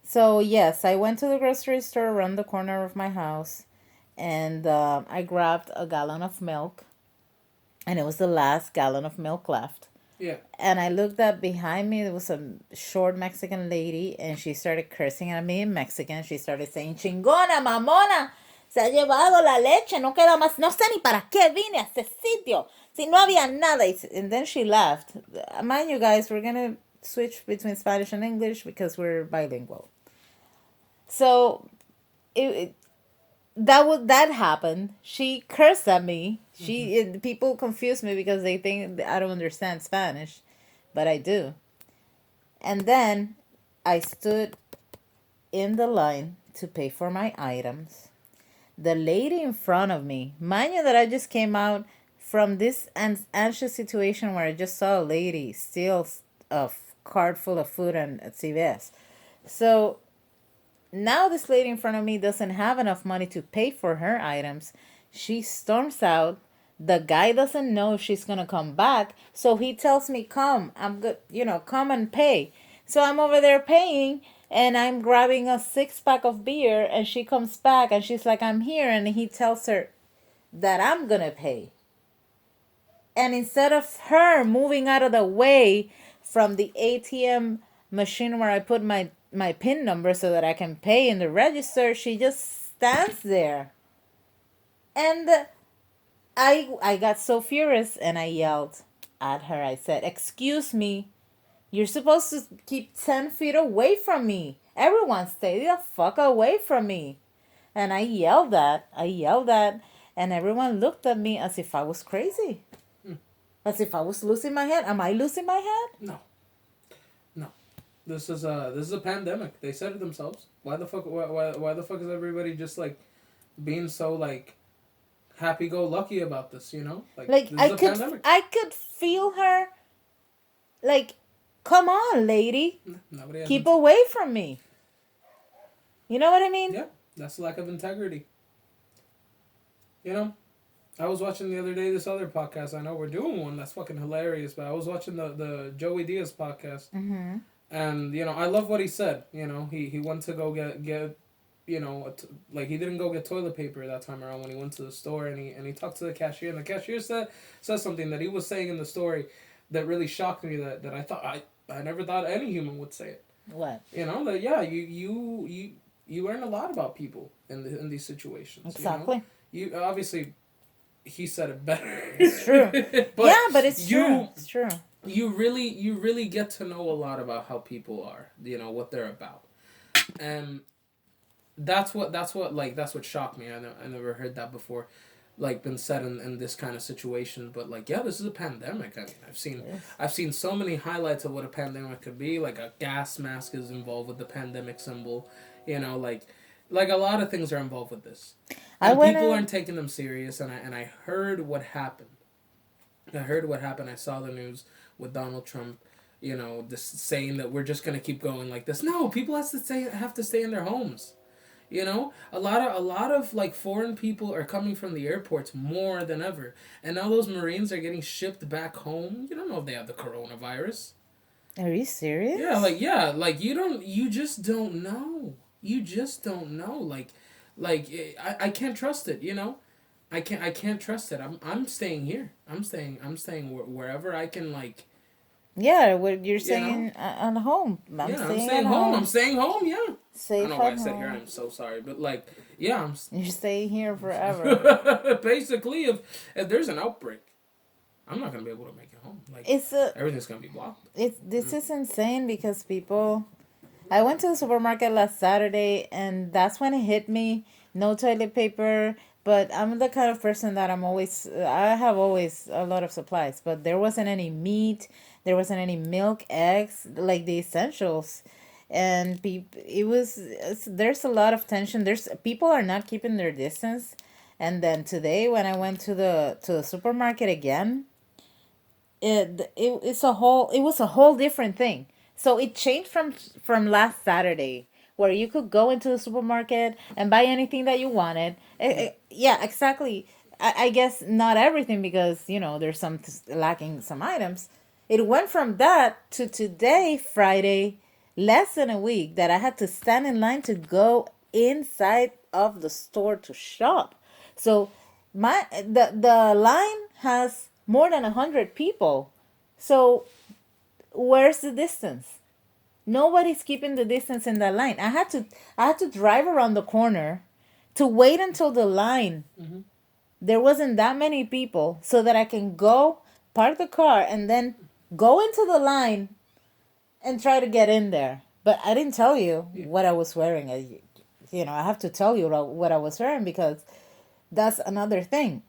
So yes, I went to the grocery store around the corner of my house, and I grabbed a gallon of milk, and it was the last gallon of milk left. Yeah. And I looked up behind me. There was a short Mexican lady, and she started cursing at me in Mexican. She started saying, "Chingona, mamona, se ha llevado la leche, no queda más. No sé ni para qué vine a este sitio. Si no había nada." And then she left. Mind you, guys, we're gonna switch between Spanish and English because we're bilingual. So it that happened. She cursed at me. People confuse me because they think I don't understand Spanish, but I do. And then I stood in the line to pay for my items. The lady in front of me, mind you, that I just came out from this anxious situation where I just saw a lady steal a cart full of food at CVS. So now this lady in front of me doesn't have enough money to pay for her items. She storms out. The guy doesn't know if she's gonna come back, so he tells me, "Come, I'm good. Come and pay." So I'm over there paying, and I'm grabbing a 6 pack of beer, and she comes back, and she's like, "I'm here," and he tells her that I'm gonna pay. And instead of her moving out of the way from the ATM machine where I put my PIN number so that I can pay in the register, she just stands there. And I got so furious and I yelled at her. I said, "Excuse me, you're supposed to keep 10 feet away from me. Everyone stay the fuck away from me." And I yelled that, and everyone looked at me as if I was crazy. As if I was losing my head. Am I losing my head? No. No. This is a pandemic. They said it themselves. Why the fuck is everybody just like being so like happy go lucky about this, you know? Like Like this is a pandemic. I could feel her. Like, come on, lady, Nobody has keep away from me. You know what I mean? Yeah, that's lack of integrity. You know? I was watching the other day this other podcast. I know we're doing one that's fucking hilarious, but I was watching the Joey Diaz podcast. Mm-hmm. And, I love what he said. He went to go get like he didn't go get toilet paper that time around when he went to the store, and he talked to the cashier, and the cashier said something that he was saying in the story that really shocked me, that I never thought any human would say it. What? That yeah, you learn a lot about people in these situations. Exactly. You obviously, he said it better. It's true. But Yeah, but it's true. It's true. you really get to know a lot about how people are, what they're about. And that's what shocked me. I never heard that before, like, been said in this kind of situation. But like, yeah, this is a pandemic. I mean, Yes. I've seen so many highlights of what a pandemic could be. Like, a gas mask is involved with the pandemic symbol. Like a lot of things are involved with this, I and went people in. aren't taking them serious. And I heard what happened. I heard what happened. I saw the news with Donald Trump. This saying that we're just gonna keep going like this. No, people have to stay in their homes. A lot of like foreign people are coming from the airports more than ever, and now those Marines are getting shipped back home. You don't know if they have the coronavirus. Are you serious? Yeah, like you just don't know. You just don't know. I can't trust it. I can't trust it. I'm staying here. I'm staying wherever I can, like. Yeah, what you're You know. saying on home. I'm Yeah, I'm staying staying at home. I'm home. staying home. Yeah. I don't Safe know why I at said here. home. I'm so sorry, but like, yeah, You're staying here forever. basically, if there's an outbreak, I'm not gonna be able to make it home. Like, It's a everything's gonna be blocked. this is insane because people. I went to the supermarket last Saturday, and that's when it hit me. No toilet paper, but I'm the kind of person that I have always a lot of supplies, but there wasn't any meat, there wasn't any milk, eggs, like the essentials. And there's a lot of tension. There's people are not keeping their distance. And then today when I went to the supermarket again, it was a whole different thing. So it changed from last Saturday, where you could go into the supermarket and buy anything that you wanted. Yeah, exactly. I guess not everything, because there's lacking some items. It went from that to today, Friday. less than a week that I had to stand in line to go inside of the store to shop. So the line has more than 100 people. So where's the distance? Nobody's keeping the distance in that line. I had to drive around the corner to wait until the line there wasn't that many people so that I can go park the car and then go into the line and try to get in there. But I didn't tell you what I was wearing. I have to tell you what I was wearing because that's another thing.